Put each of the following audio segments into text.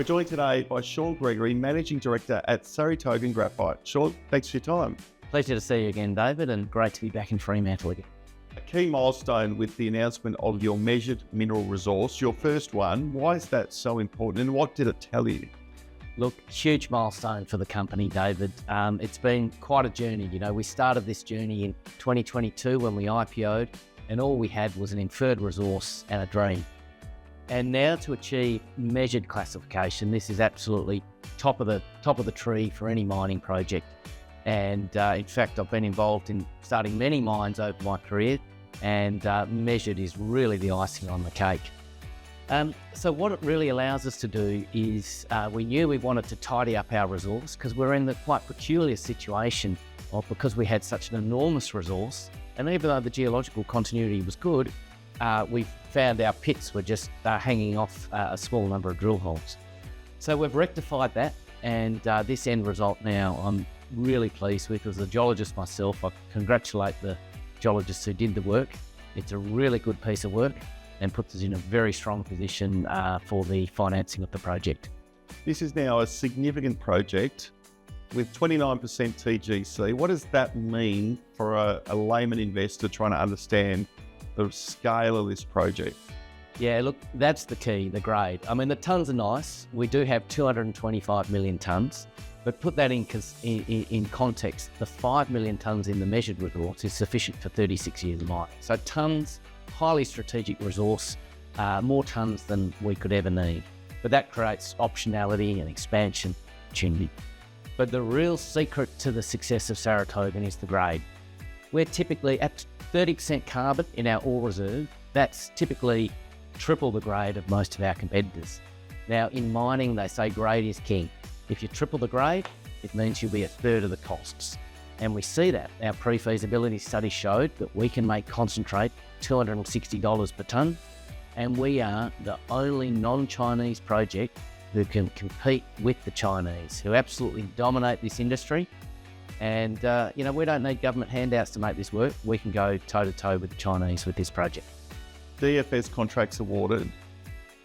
We're joined today by Gregory, Managing Director at Sarytogan Graphite. Sean, thanks for your time. Pleasure to see you again, David, and great to be back in Fremantle again. A key milestone with the announcement of your measured mineral resource, your first one. Why is that so important and what did it tell you? Look, huge milestone for the company, David. It's been quite a journey. You know, we started this journey in 2022 when we IPO'd, and all we had was an inferred resource and a dream. And now to achieve measured classification, this is absolutely top of the tree for any mining project. And in fact, I've been involved in starting many mines over my career, and measured is really the icing on the cake. So what it really allows us to do is we knew we wanted to tidy up our resource because we're in the quite peculiar situation of, because we had such an enormous resource, and even though the geological continuity was good, we found our pits were just hanging off a small number of drill holes. So we've rectified that, and this end result now I'm really pleased with. As a geologist myself, I congratulate the geologists who did the work. It's a really good piece of work and puts us in a very strong position for the financing of the project. This is now a significant project with 29% TGC. What does that mean for a layman investor trying to understand the scale of this project? Yeah, look, that's the key, the grade. I mean, the tonnes are nice. We do have 225 million tonnes, but put that in context, the 5 million tonnes in the measured resource is sufficient for 36 years of mining. So tonnes, highly strategic resource, more tonnes than we could ever need. But that creates optionality and expansion opportunity. But the real secret to the success of Sarytogan is the grade. We're typically at 30% carbon in our ore reserve. That's typically triple the grade of most of our competitors. Now, in mining, they say grade is king. If you triple the grade, it means you'll be a third of the costs. And we see that. Our pre-feasibility study showed that we can make concentrate $260 per tonne, and we are the only non-Chinese project who can compete with the Chinese, who absolutely dominate this industry. And, you know, we don't need government handouts to make this work. We can go toe-to-toe with the Chinese with this project. DFS contracts awarded.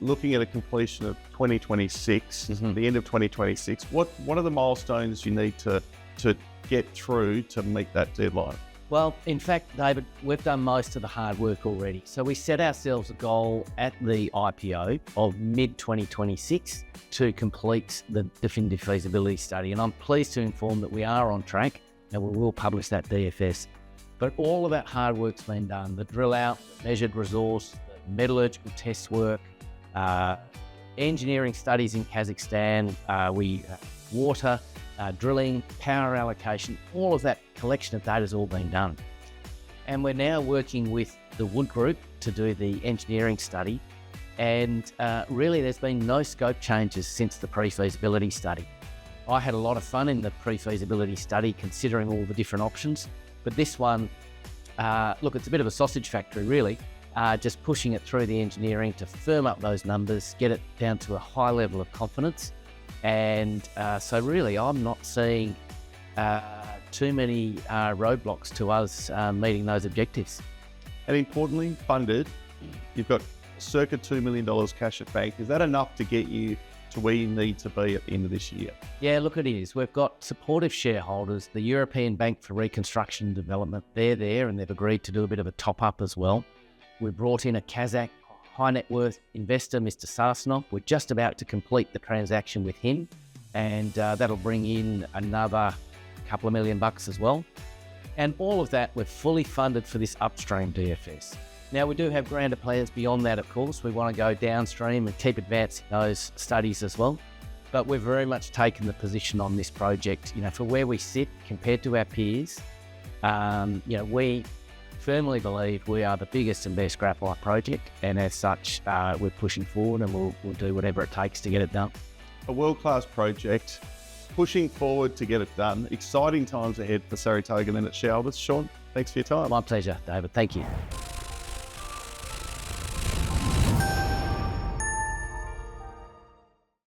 Looking at a completion of 2026, the end of 2026, what are the milestones you need to get through to meet that deadline? Well, in fact, David, we've done most of the hard work already. So we set ourselves a goal at the IPO of mid-2026 to complete the definitive feasibility study. And I'm pleased to inform that we are on track and we will publish that DFS. But all of that hard work's been done. The drill out, the measured resource, the metallurgical test work, engineering studies in Kazakhstan, water, drilling, power allocation, all of that collection of data has all been done. And we're now working with the Wood Group to do the engineering study. And really there's been no scope changes since the pre-feasibility study. I had a lot of fun in the pre-feasibility study considering all the different options. But this one, look, it's a bit of a sausage factory really. Just pushing it through the engineering to firm up those numbers, get it down to a high level of confidence. And so really, I'm not seeing too many roadblocks to us meeting those objectives. And importantly, funded, you've got circa $2 million cash at bank. Is that enough to get you to where you need to be at the end of this year? Yeah, look, it is. We've got supportive shareholders, the European Bank for Reconstruction and Development. They're there and they've agreed to do a bit of a top up as well. We brought in a Kazakh high net worth investor, Mr. Sarsanov. We're just about to complete the transaction with him, and that'll bring in another couple of $1 million as well. And all of that, we're fully funded for this upstream DFS. Now, we do have grander plans beyond that, of course. We want to go downstream and keep advancing those studies as well. But we've very much taken the position on this project, you know, for where we sit compared to our peers. You know, we firmly believe we are the biggest and best graphite project, and as such, we're pushing forward and we'll do whatever it takes to get it done. A world-class project, pushing forward to get it done. Exciting times ahead for Sarytogan and its shareholders. Sean, thanks for your time. My pleasure, David. Thank you.